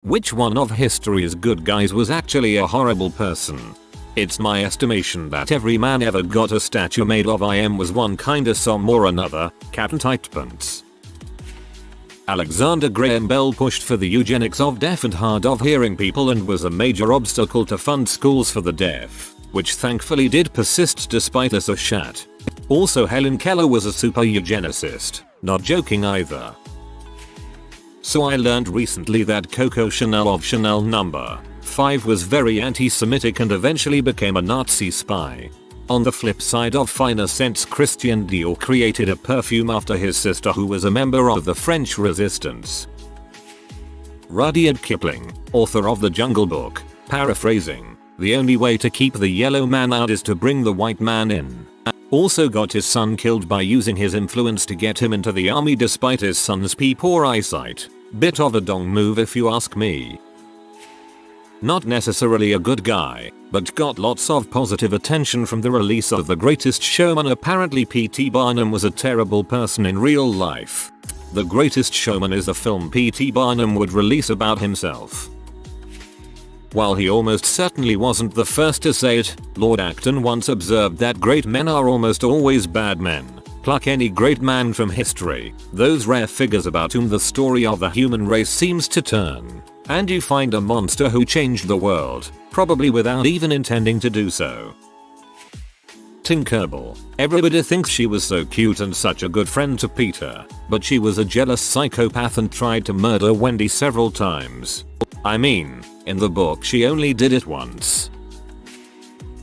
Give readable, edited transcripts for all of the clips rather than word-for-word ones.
Which one of history's good guys was actually a horrible person? It's my estimation that every man ever got a statue made of him was one kinda some or another, cat and tight pants. Alexander Graham Bell pushed for the eugenics of deaf and hard of hearing people and was a major obstacle to fund schools for the deaf, which thankfully did persist despite us a shat. Also Helen Keller was a super eugenicist, not joking either. So I learned recently that Coco Chanel of Chanel No. 5 was very anti-Semitic and eventually became a Nazi spy. On the flip side of finer sense, Christian Dior created a perfume after his sister who was a member of the French Resistance. Rudyard Kipling, author of The Jungle Book, paraphrasing, "The only way to keep the yellow man out is to bring the white man in." Also got his son killed by using his influence to get him into the army despite his son's poor eyesight. Bit of a dong move if you ask me. Not necessarily a good guy, but got lots of positive attention from the release of The Greatest Showman. Apparently P.T. Barnum was a terrible person in real life. The Greatest Showman is a film P.T. Barnum would release about himself. While he almost certainly wasn't the first to say it, Lord Acton once observed that great men are almost always bad men. Pluck any great man from history, those rare figures about whom the story of the human race seems to turn, and you find a monster who changed the world, probably without even intending to do so. Tinkerbell. Everybody thinks she was so cute and such a good friend to Peter, but she was a jealous psychopath and tried to murder Wendy several times. I mean, in the book she only did it once.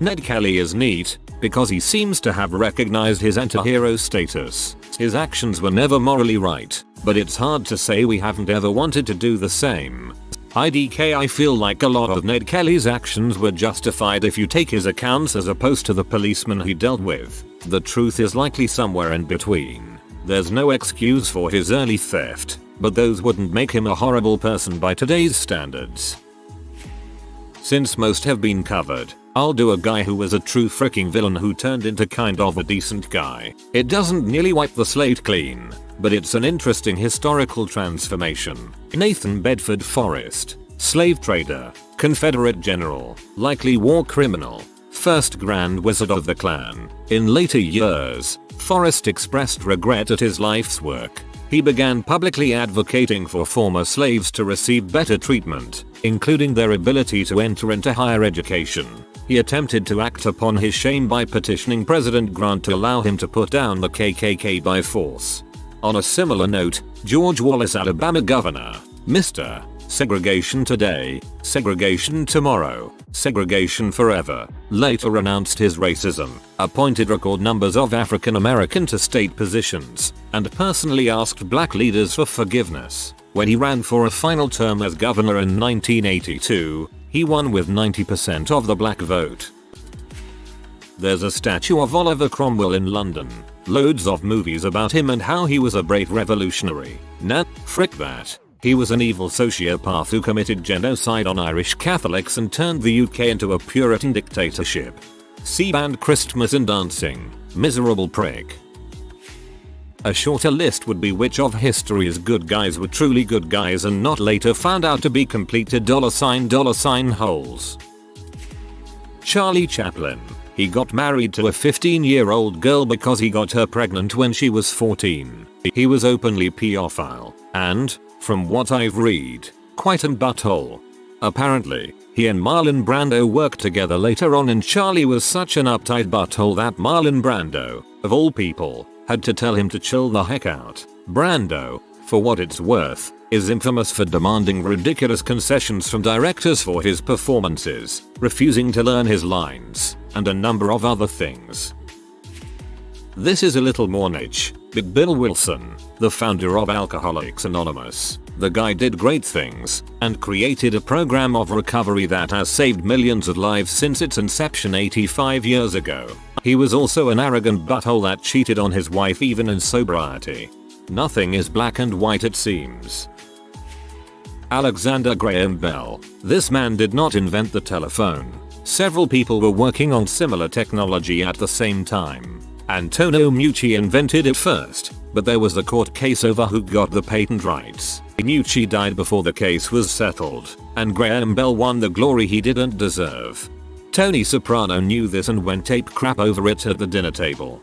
Ned Kelly is neat, because he seems to have recognized his anti-hero status. His actions were never morally right, but it's hard to say we haven't ever wanted to do the same. IDK. I feel like a lot of Ned Kelly's actions were justified if you take his accounts as opposed to the policemen he dealt with. The truth is likely somewhere in between. There's no excuse for his early theft, but those wouldn't make him a horrible person by today's standards. Since most have been covered, I'll do a guy who was a true freaking villain who turned into kind of a decent guy. It doesn't nearly wipe the slate clean, but it's an interesting historical transformation. Nathan Bedford Forrest, slave trader, Confederate general, likely war criminal, first Grand Wizard of the Klan. In later years, Forrest expressed regret at his life's work. He began publicly advocating for former slaves to receive better treatment, including their ability to enter into higher education. He attempted to act upon his shame by petitioning President Grant to allow him to put down the KKK by force. On a similar note, George Wallace, Alabama governor, Mr. Segregation Today, Segregation Tomorrow, Segregation Forever, later announced his racism, appointed record numbers of African American to state positions, and personally asked black leaders for forgiveness. When he ran for a final term as governor in 1982, he won with 90% of the black vote. There's a statue of Oliver Cromwell in London. Loads of movies about him and how he was a brave revolutionary. Nah, frick that. He was an evil sociopath who committed genocide on Irish Catholics and turned the UK into a Puritan dictatorship. See band Christmas and Dancing. Miserable prick. A shorter list would be which of history's good guys were truly good guys and not later found out to be completed $$ holes. Charlie Chaplin. He got married to a 15-year-old girl because he got her pregnant when she was 14. He was openly pedophile and, from what I've read, quite an butthole. Apparently, he and Marlon Brando worked together later on and Charlie was such an uptight butthole that Marlon Brando, of all people, had to tell him to chill the heck out. Brando, for what it's worth, is infamous for demanding ridiculous concessions from directors for his performances, refusing to learn his lines, and a number of other things. This is a little more niche, but Bill Wilson, the founder of Alcoholics Anonymous, the guy did great things, and created a program of recovery that has saved millions of lives since its inception 85 years ago. He was also an arrogant butthole that cheated on his wife even in sobriety. Nothing is black and white, it seems. Alexander Graham Bell. This man did not invent the telephone. Several people were working on similar technology at the same time. Antonio Meucci invented it first, but there was a court case over who got the patent rights. Nucci died before the case was settled, and Graham Bell won the glory he didn't deserve. Tony Soprano knew this and went ape crap over it at the dinner table.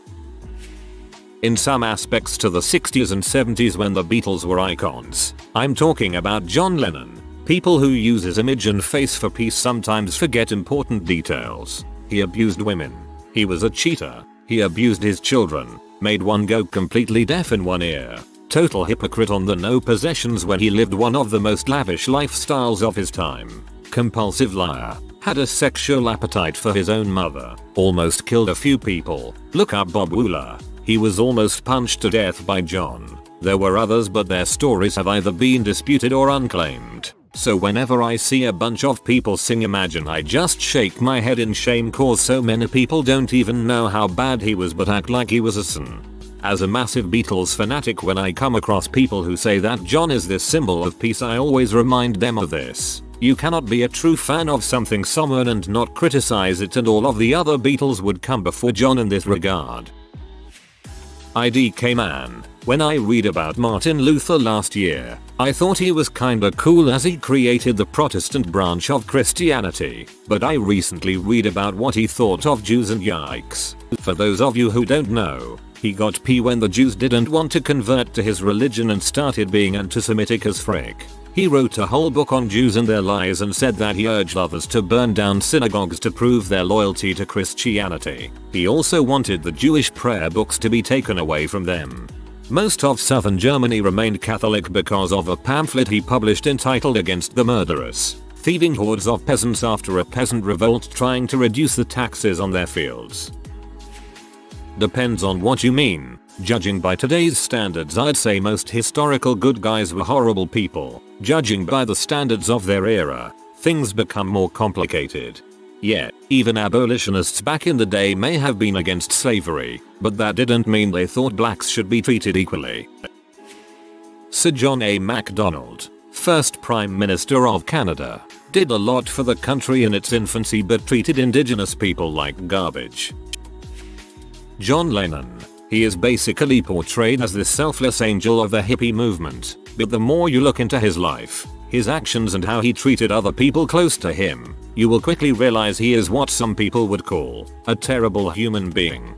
In some aspects to the 60s and 70s when the Beatles were icons, I'm talking about John Lennon. People who use his image and face for peace sometimes forget important details. He abused women. He was a cheater. He abused his children, made one go completely deaf in one ear. Total hypocrite on the no possessions when he lived one of the most lavish lifestyles of his time. Compulsive liar. Had a sexual appetite for his own mother. Almost killed a few people. Look up Bob Wooler. He was almost punched to death by John. There were others but their stories have either been disputed or unclaimed. So whenever I see a bunch of people sing Imagine I just shake my head in shame cause so many people don't even know how bad he was but act like he was a son. As a massive Beatles fanatic, when I come across people who say that John is this symbol of peace, I always remind them of this. You cannot be a true fan of something someone and not criticize it, and all of the other Beatles would come before John in this regard. IDK man. When I read about Martin Luther last year, I thought he was kinda cool as he created the Protestant branch of Christianity, but I recently read about what he thought of Jews and yikes. For those of you who don't know, he got P when the Jews didn't want to convert to his religion and started being anti-Semitic as frick. He wrote a whole book on Jews and their lies and said that he urged others to burn down synagogues to prove their loyalty to Christianity. He also wanted the Jewish prayer books to be taken away from them. Most of southern Germany remained Catholic because of a pamphlet he published entitled Against the Murderous, Thieving Hordes of Peasants after a peasant revolt trying to reduce the taxes on their fields. Depends on what you mean. Judging by today's standards, I'd say most historical good guys were horrible people. Judging by the standards of their era, things become more complicated. Yeah, even abolitionists back in the day may have been against slavery, but that didn't mean they thought blacks should be treated equally. Sir John A. Macdonald, first Prime Minister of Canada, did a lot for the country in its infancy but treated indigenous people like garbage. John Lennon. He is basically portrayed as this selfless angel of the hippie movement, but the more you look into his life, his actions and how he treated other people close to him, you will quickly realize he is what some people would call a terrible human being.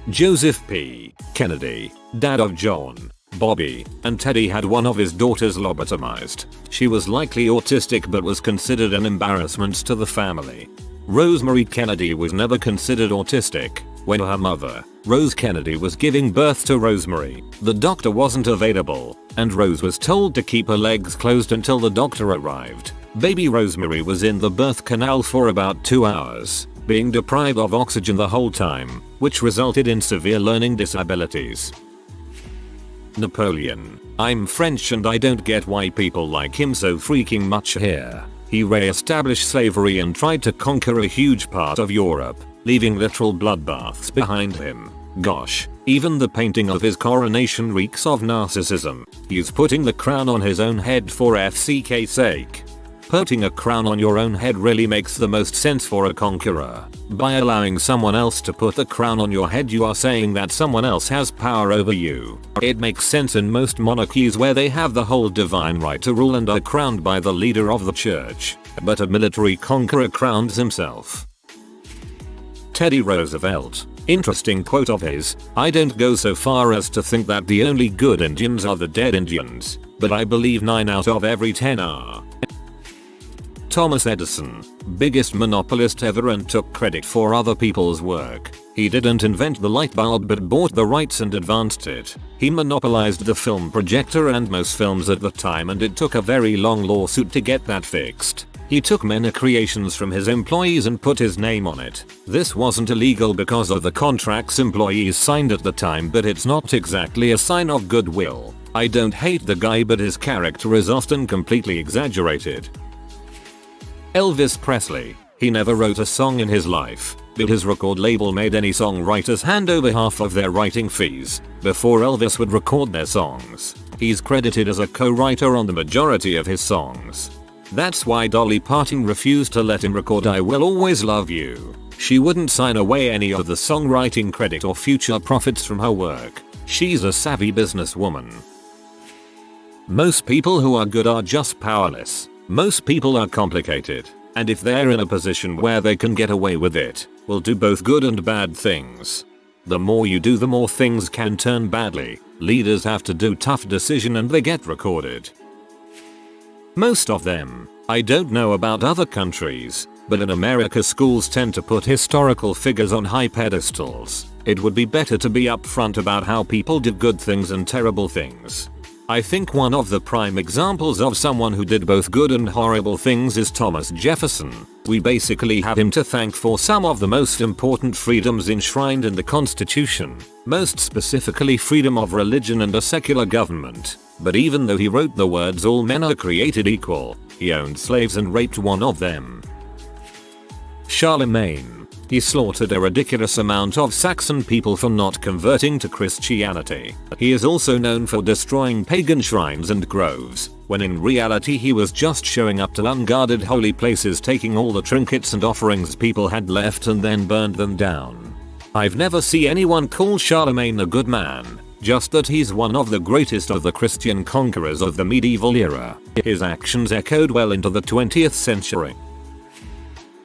Joseph P. Kennedy, dad of John, Bobby, and Teddy, had one of his daughters lobotomized. She was likely autistic but was considered an embarrassment to the family. Rosemary Kennedy was never considered autistic. When her mother, Rose Kennedy, was giving birth to Rosemary, the doctor wasn't available, and Rose was told to keep her legs closed until the doctor arrived. Baby Rosemary was in the birth canal for about 2 hours, being deprived of oxygen the whole time, which resulted in severe learning disabilities. Napoleon. I'm French and I don't get why people like him so freaking much here. He re-established slavery and tried to conquer a huge part of Europe, leaving literal bloodbaths behind him. Gosh, even the painting of his coronation reeks of narcissism. He's putting the crown on his own head for FCK's sake. Putting a crown on your own head really makes the most sense for a conqueror. By allowing someone else to put the crown on your head, you are saying that someone else has power over you. It makes sense in most monarchies where they have the whole divine right to rule and are crowned by the leader of the church. But a military conqueror crowns himself. Teddy Roosevelt. Interesting quote of his. I don't go so far as to think that the only good Indians are the dead Indians, but I believe 9 out of every 10 are. Thomas Edison. Biggest monopolist ever and took credit for other people's work. He didn't invent the light bulb but bought the rights and advanced it. He monopolized the film projector and most films at the time, and it took a very long lawsuit to get that fixed. He took many creations from his employees and put his name on it. This wasn't illegal because of the contracts employees signed at the time, but it's not exactly a sign of goodwill. I don't hate the guy, but his character is often completely exaggerated. Elvis Presley. He never wrote a song in his life, but his record label made any songwriters hand over half of their writing fees before Elvis would record their songs. He's credited as a co-writer on the majority of his songs. That's why Dolly Parton refused to let him record I Will Always Love You. She wouldn't sign away any of the songwriting credit or future profits from her work. She's a savvy businesswoman. Most people who are good are just powerless. Most people are complicated, and if they're in a position where they can get away with it, will do both good and bad things. The more you do, the more things can turn badly. Leaders have to do tough decisions and they get recorded. Most of them. I don't know about other countries, but in America schools tend to put historical figures on high pedestals. It would be better to be upfront about how people did good things and terrible things. I think one of the prime examples of someone who did both good and horrible things is Thomas Jefferson. We basically have him to thank for some of the most important freedoms enshrined in the Constitution, most specifically freedom of religion and a secular government. But even though he wrote the words "all men are created equal," he owned slaves and raped one of them. Charlemagne. He slaughtered a ridiculous amount of Saxon people for not converting to Christianity. He is also known for destroying pagan shrines and groves, when in reality he was just showing up to unguarded holy places, taking all the trinkets and offerings people had left and then burned them down. I've never seen anyone call Charlemagne a good man, just that he's one of the greatest of the Christian conquerors of the medieval era. His actions echoed well into the 20th century.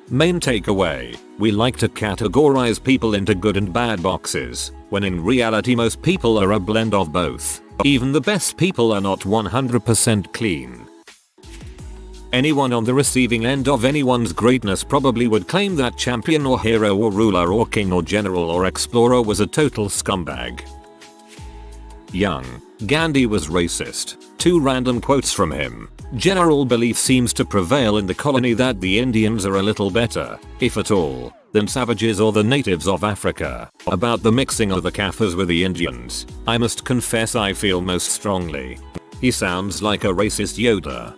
Main takeaway: we like to categorize people into good and bad boxes, when in reality most people are a blend of both. Even the best people are not 100% clean. Anyone on the receiving end of anyone's greatness probably would claim that champion or hero or ruler or king or general or explorer was a total scumbag. Young Gandhi was racist. 2 random quotes from him. General belief seems to prevail in the colony that the Indians are a little better, if at all, than savages or the natives of Africa. About the mixing of the Kaffirs with the Indians, I must confess I feel most strongly. He sounds like a racist Yoda.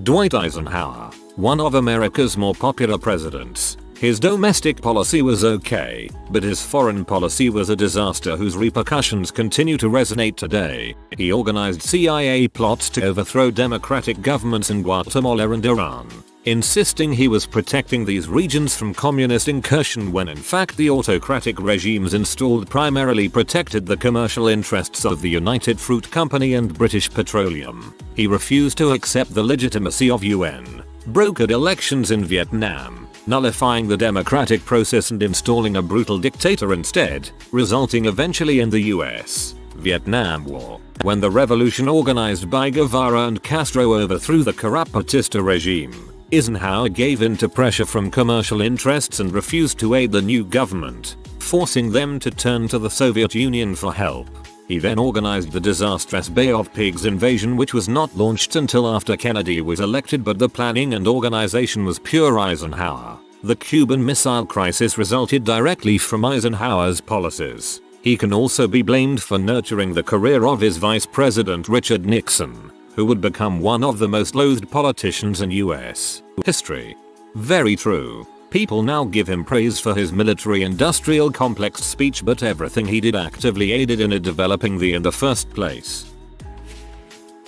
Dwight Eisenhower, one of America's more popular presidents. His domestic policy was okay, but his foreign policy was a disaster whose repercussions continue to resonate today. He organized CIA plots to overthrow democratic governments in Guatemala and Iran, insisting he was protecting these regions from communist incursion when in fact the autocratic regimes installed primarily protected the commercial interests of the United Fruit Company and British Petroleum. He refused to accept the legitimacy of UN, brokered elections in Vietnam, nullifying the democratic process and installing a brutal dictator instead, resulting eventually in the US-Vietnam War, when the revolution organized by Guevara and Castro overthrew the corrupt Batista regime. Eisenhower gave in to pressure from commercial interests and refused to aid the new government, forcing them to turn to the Soviet Union for help. He then organized the disastrous Bay of Pigs invasion, which was not launched until after Kennedy was elected, but the planning and organization was pure Eisenhower. The Cuban Missile Crisis resulted directly from Eisenhower's policies. He can also be blamed for nurturing the career of his vice president Richard Nixon, who would become one of the most loathed politicians in US history. Very true. People now give him praise for his military-industrial complex speech, but everything he did actively aided in it developing in the first place.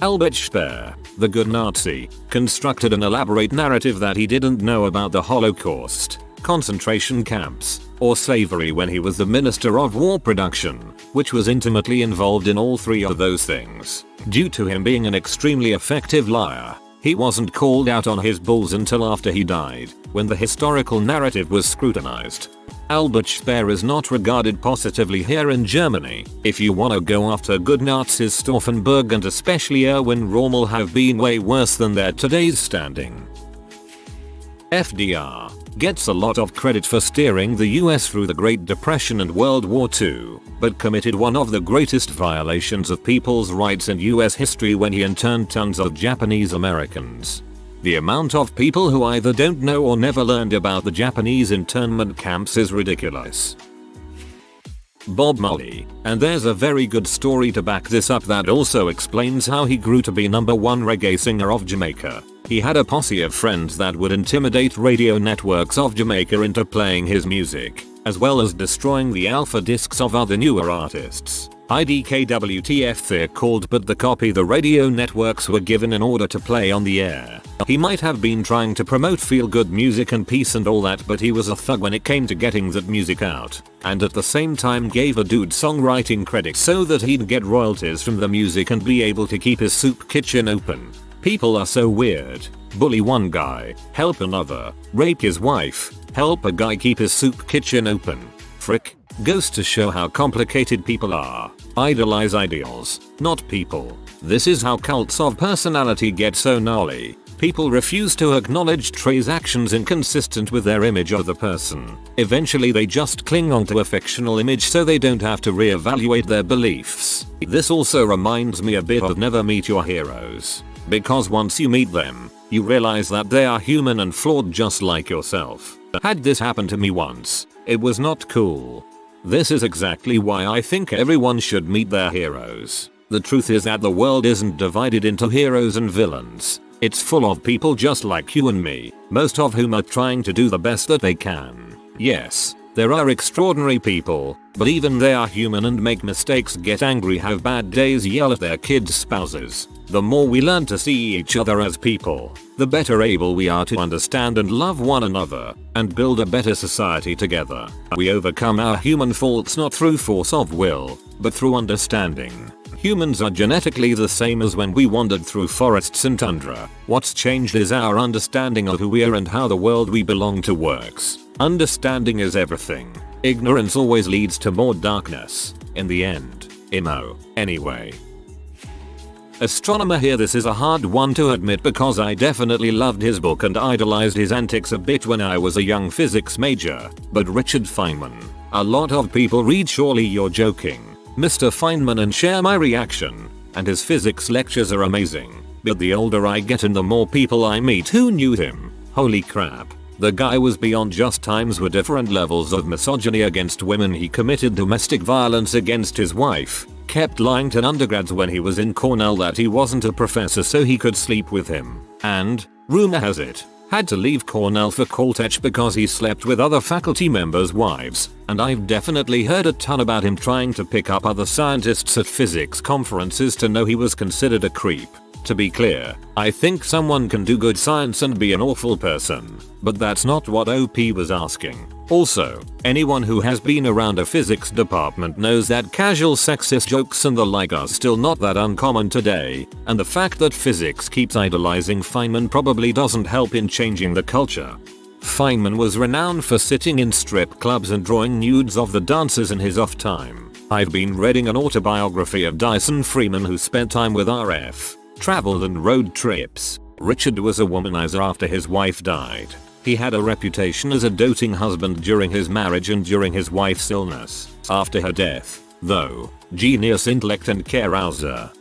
Albert Speer, the good Nazi, constructed an elaborate narrative that he didn't know about the Holocaust, concentration camps, or slavery when he was the Minister of War Production, which was intimately involved in all 3 of those things. Due to him being an extremely effective liar, he wasn't called out on his bulls until after he died, when the historical narrative was scrutinized. Albert Speer is not regarded positively here in Germany. If you wanna go after good Nazis, Stauffenberg and especially Erwin Rommel have been way worse than their today's standing. FDR gets a lot of credit for steering the US through the Great Depression and World War II, but committed one of the greatest violations of people's rights in US history when he interned tons of Japanese Americans. The amount of people who either don't know or never learned about the Japanese internment camps is ridiculous. Bob Marley, and there's a very good story to back this up that also explains how he grew to be #1 reggae singer of Jamaica. He had a posse of friends that would intimidate radio networks of Jamaica into playing his music, as well as destroying the alpha discs of other newer artists. IDKWTF they're called, but the copy the radio networks were given in order to play on the air. He might have been trying to promote feel-good music and peace and all that, but he was a thug when it came to getting that music out, and at the same time gave a dude songwriting credit so that he'd get royalties from the music and be able to keep his soup kitchen open. People are so weird. Bully one guy, help another, rape his wife, help a guy keep his soup kitchen open. Frick. Goes to show how complicated people are. Idolize ideals, not people. This is how cults of personality get so gnarly. People refuse to acknowledge Trey's actions inconsistent with their image of the person. Eventually they just cling onto a fictional image so they don't have to reevaluate their beliefs. This also reminds me a bit of never meet your heroes. Because once you meet them, you realize that they are human and flawed just like yourself. Had this happen to me once, it was not cool. This is exactly why I think everyone should meet their heroes. The truth is that the world isn't divided into heroes and villains. It's full of people just like you and me, most of whom are trying to do the best that they can. Yes, there are extraordinary people, but even they are human and make mistakes, get angry, have bad days, yell at their kids' spouses. The more we learn to see each other as people, the better able we are to understand and love one another, and build a better society together. We overcome our human faults not through force of will, but through understanding. Humans are genetically the same as when we wandered through forests and tundra. What's changed is our understanding of who we are and how the world we belong to works. Understanding is everything. Ignorance always leads to more darkness. In the end. Emo. Anyway. Astronomer here. This is a hard one to admit because I definitely loved his book and idolized his antics a bit when I was a young physics major, but Richard Feynman. A lot of people read Surely You're Joking, Mr. Feynman, and share my reaction, and his physics lectures are amazing, but the older I get and the more people I meet who knew him, holy crap. The guy was beyond just. Times were different levels of misogyny against women. He committed domestic violence against his wife, kept lying to undergrads when he was in Cornell that he wasn't a professor so he could sleep with him, and, rumor has it, had to leave Cornell for Caltech because he slept with other faculty members' wives, and I've definitely heard a ton about him trying to pick up other scientists at physics conferences to know he was considered a creep. To be clear, I think someone can do good science and be an awful person, but that's not what OP was asking. Also, anyone who has been around a physics department knows that casual sexist jokes and the like are still not that uncommon today, and the fact that physics keeps idolizing Feynman probably doesn't help in changing the culture. Feynman was renowned for sitting in strip clubs and drawing nudes of the dancers in his off time. I've been reading an autobiography of Dyson Freeman who spent time with RF. Traveled and road trips. Richard was a womanizer after his wife died. He had a reputation as a doting husband during his marriage and during his wife's illness. After her death, though, genius, intellect, and carouser.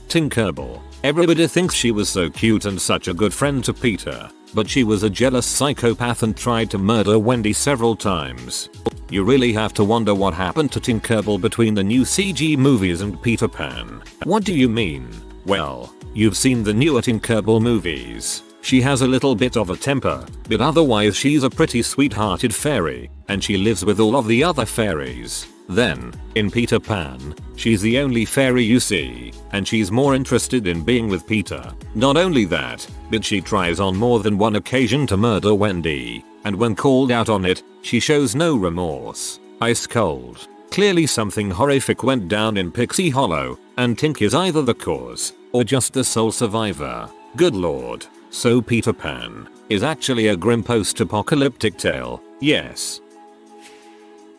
Tinkerbell. Everybody thinks she was so cute and such a good friend to Peter, but she was a jealous psychopath and tried to murder Wendy several times. You really have to wonder what happened to Tinkerbell between the new CG movies and Peter Pan. What do you mean? Well, you've seen the newer Tinkerbell movies. She has a little bit of a temper, but otherwise she's a pretty sweet-hearted fairy, and she lives with all of the other fairies. Then, in Peter Pan, she's the only fairy you see, and she's more interested in being with Peter. Not only that, but she tries on more than one occasion to murder Wendy, and when called out on it, she shows no remorse. Ice cold. Clearly something horrific went down in Pixie Hollow, and Tink is either the cause, or just the sole survivor. Good lord. So Peter Pan is actually a grim post-apocalyptic tale, yes.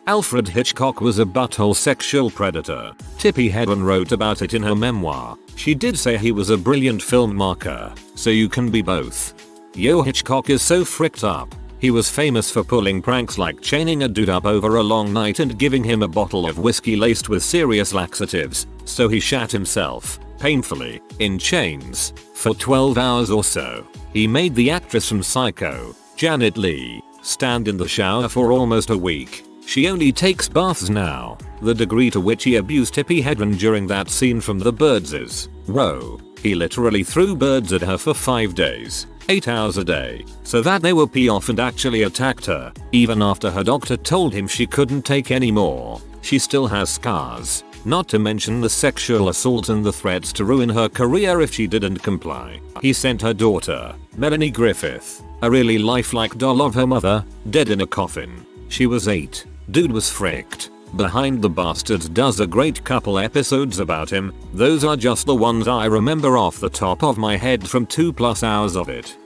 Alfred Hitchcock was a butthole sexual predator. Tippi Hedren wrote about it in her memoir. She did say he was a brilliant film marker, so you can be both. Yo, Hitchcock is so fricked up. He was famous for pulling pranks like chaining a dude up over a long night and giving him a bottle of whiskey laced with serious laxatives, so he shat himself, painfully, in chains, for 12 hours or so. He made the actress from Psycho, Janet Leigh, stand in the shower for almost a week. She only takes baths now. The degree to which he abused Tippi Hedren during that scene from The Birds is, whoa. He literally threw birds at her for 5 days, 8 hours a day, so that they would pee off and actually attacked her, even after her doctor told him she couldn't take any more. She still has scars, not to mention the sexual assault and the threats to ruin her career if she didn't comply. He sent her daughter, Melanie Griffith, a really lifelike doll of her mother, dead in a coffin. She was 8. Dude was fricked. Behind the Bastards does a great couple episodes about him. Those are just the ones I remember off the top of my head from 2+ hours of it.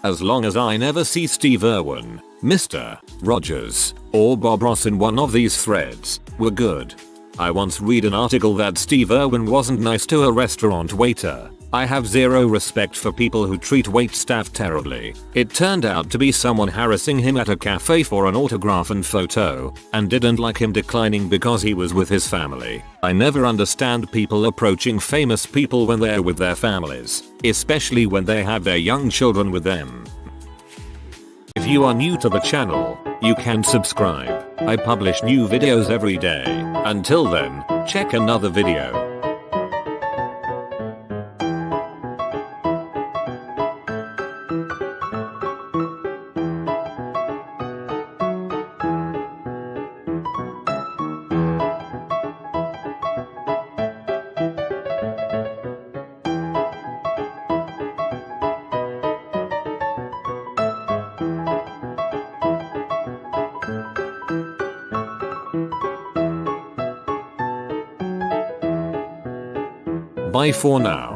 As long as I never see Steve Irwin, Mr. Rogers, or Bob Ross in one of these threads, we're good. I once read an article that Steve Irwin wasn't nice to a restaurant waiter. I have zero respect for people who treat waitstaff terribly. It turned out to be someone harassing him at a cafe for an autograph and photo, and didn't like him declining because he was with his family. I never understand people approaching famous people when they're with their families, especially when they have their young children with them. If you are new to the channel, you can subscribe. I publish new videos every day. Until then, check another video. Bye for now.